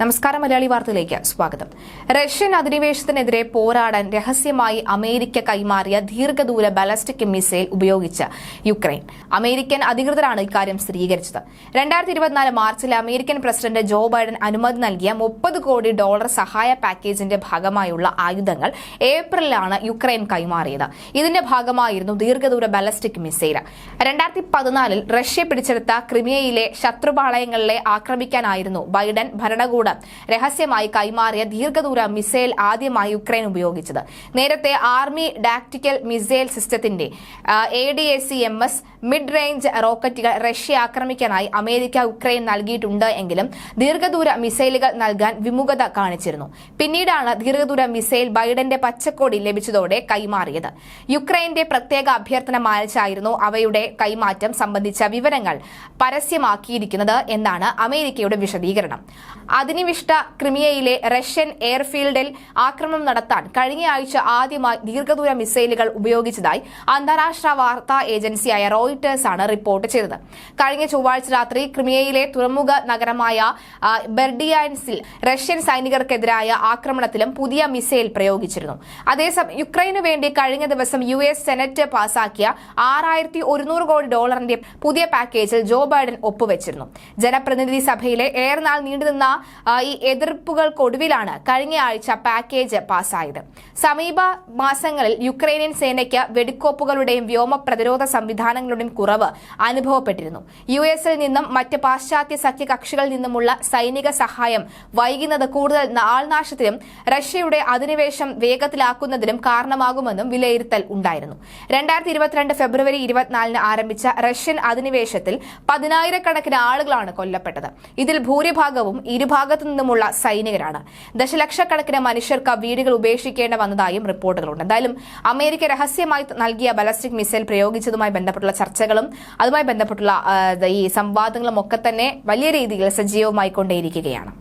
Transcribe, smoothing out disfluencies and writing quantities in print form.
നമസ്കാരം, മലയാളി വാർത്തയിലേക്ക് സ്വാഗതം. റഷ്യൻ അധിനിവേശത്തിനെതിരെ പോരാടാൻ രഹസ്യമായി അമേരിക്ക കൈമാറിയ ദീർഘദൂര ബാലിസ്റ്റിക് മിസൈൽ ഉപയോഗിച്ച് യുക്രൈൻ. അമേരിക്കൻ അധികൃതരാണ് ഇക്കാര്യം സ്ഥിരീകരിച്ചത്. 2024 മാർച്ചിൽ അമേരിക്കൻ പ്രസിഡന്റ് ജോ ബൈഡൻ അനുമതി നൽകിയ $30 കോടി സഹായ പാക്കേജിന്റെ ഭാഗമായുള്ള ആയുധങ്ങൾ ഏപ്രിലാണ് യുക്രൈൻ കൈമാറിയത്. ഇതിന്റെ ഭാഗമായിരുന്നു ദീർഘദൂര ബാലിസ്റ്റിക് മിസൈൽ. 2014 റഷ്യ പിടിച്ചെടുത്ത ക്രിമിയയിലെ ശത്രുപാളയങ്ങളിലെ ആക്രമിക്കാനായിരുന്നു ബൈഡൻ ഭരണകൂടം രഹസ്യമായി കൈമാറിയ ദീർഘദൂര മിസൈൽ ആദ്യമായി യുക്രൈൻ ഉപയോഗിച്ചത്. നേരത്തെ ആർമി ടാക്ടിക്കൽ മിസൈൽ സിസ്റ്റത്തിന്റെ ADACMS മിഡ് റേഞ്ച് റോക്കറ്റുകൾ റഷ്യ ആക്രമിക്കാനായി അമേരിക്ക യുക്രൈൻ നൽകിയിട്ടുണ്ട് എങ്കിലും ദീർഘദൂര മിസൈലുകൾ നൽകാൻ വിമുഖത കാണിച്ചിരുന്നു. പിന്നീടാണ് ദീർഘദൂര മിസൈൽ ബൈഡന്റെ പച്ചക്കൊടി ലഭിച്ചതോടെ കൈമാറിയത്. യുക്രൈന്റെ പ്രത്യേക അഭ്യർത്ഥന മാനിച്ചായിരുന്നു അവയുടെ കൈമാറ്റം സംബന്ധിച്ച വിവരങ്ങൾ പരസ്യമാക്കിയിരിക്കുന്നത് എന്നാണ് അമേരിക്കയുടെ വിശദീകരണം. അധിനിവിഷ്ട ക്രിമിയയിലെ റഷ്യൻ എയർഫീൽഡിൽ ആക്രമണം നടത്താൻ കഴിഞ്ഞയാഴ്ച ആദ്യമായി ദീർഘദൂര മിസൈലുകൾ ഉപയോഗിച്ചതായി അന്താരാഷ്ട്ര വാർത്താ ഏജൻസിയായ റോയിട്ടേഴ്സ് ആണ് റിപ്പോർട്ട് ചെയ്തത്. കഴിഞ്ഞ ചൊവ്വാഴ്ച രാത്രി ക്രിമിയയിലെ തുറമുഖ നഗരമായ ബെർഡിയാൻസിൽ റഷ്യൻ സൈനികർക്കെതിരായ ആക്രമണത്തിലും പുതിയ മിസൈൽ പ്രയോഗിച്ചിരുന്നു. അതേസമയം യുക്രൈനു വേണ്ടി കഴിഞ്ഞ ദിവസം US സെനറ്റ് പാസാക്കിയ $6100 കോടി പുതിയ പാക്കേജിൽ ജോ ബൈഡൻ ഒപ്പുവെച്ചിരുന്നു. ജനപ്രതിനിധി സഭയിലെ ഏറെനാൾ നീണ്ടുനിന്ന ഈ എതിർപ്പുകൾക്കൊടുവിലാണ് കഴിഞ്ഞ ആഴ്ച പാക്കേജ് പാസായത്. സമീപ മാസങ്ങളിൽ യുക്രൈനിയൻ സേനയ്ക്ക് വെടിക്കോപ്പുകളുടെയും വ്യോമ പ്രതിരോധ സംവിധാനങ്ങളുടെയും കുറവ് അനുഭവപ്പെട്ടിരുന്നു. US-ൽ നിന്നും മറ്റ് പാശ്ചാത്യ സഖ്യകക്ഷികളിൽ നിന്നുമുള്ള സൈനിക സഹായം വൈകുന്നത് കൂടുതൽ ആൾനാശത്തിനും റഷ്യയുടെ അധിനിവേശം വേഗത്തിലാക്കുന്നതിനും കാരണമാകുമെന്നും വിലയിരുത്തൽ ഉണ്ടായിരുന്നു. 2022 ഫെബ്രുവരി 24 ആരംഭിച്ച റഷ്യൻ അധിനിവേശത്തിൽ 10,000-കണക്കിന് ആളുകളാണ് കൊല്ലപ്പെട്ടത്. ഇതിൽ ഭൂരിഭാഗവും ഇരുഭാഗത്തു നിന്നുമുള്ള സൈനികരാണ്. ദശലക്ഷക്കണക്കിന് മനുഷ്യർക്ക് വീടുകൾ ഉപേക്ഷിക്കേണ്ടി വന്നതായും റിപ്പോർട്ടുകളുണ്ട്. എന്തായാലും അമേരിക്ക രഹസ്യമായി നൽകിയ ബാലിസ്റ്റിക് മിസൈൽ പ്രയോഗിച്ചതുമായി ബന്ധപ്പെട്ടുള്ള ചർച്ചകളും അതുമായി ബന്ധപ്പെട്ടുള്ള ഈ സംവാദങ്ങളും ഒക്കെ തന്നെ വലിയ രീതിയിൽ സജീവമായി കൊണ്ടേയിരിക്കുകയാണ്.